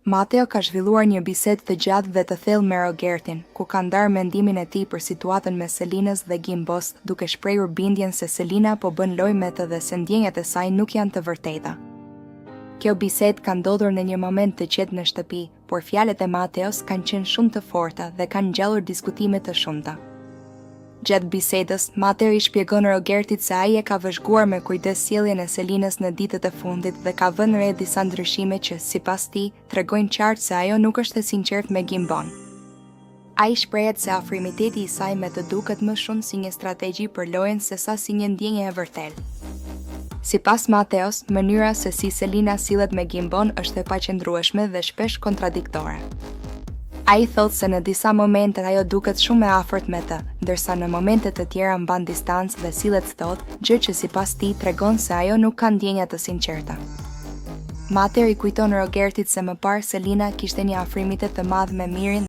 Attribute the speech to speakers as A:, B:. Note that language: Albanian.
A: Mateo ka zhvilluar një bisedë të gjatë dhe të thellë me Rogertin, ku ka ndarë mendimin e tij për situatën me Selinës dhe Gimbos, duke shprehur bindjen se Selina po bën lojë me të dhe se ndjenjat e saj nuk janë të vërteta. Kjo bisedë ka ndodhur në një moment të qetë në shtëpi, por fjalët e Mateos kanë qenë shumë të forta dhe kanë ngjallur diskutime të shumta. Gjatë bisedës, Mateo i shpjegon Rogertit se ai e ka vëzhguar me kujdes sjelljen e Selinës në ditët e fundit dhe ka vënë re disa ndryshime që, sipas tij, tregojnë qartë se ajo nuk është e sinqertë me Gimbon. Ai shprehet se afrimiteti i saj me të duket më shumë si një strategji për lojën sesa si një ndjenjë e vërtetë. Sipas Mateos, mënyra se si Selina sillet me Gimbon është e paqëndrueshme dhe shpesh kontradiktore. Ai thotë se në disa momente ajo duket shumë e afërt me të, ndërsa në momente të tjera mban distancë dhe sillet thot, gjë që sipas tij tregon se ajo nuk ka ndjenja të sinqerta. Mateo i kujton Rogertit se më parë Selina kishte një afrimitet të madh me Mirin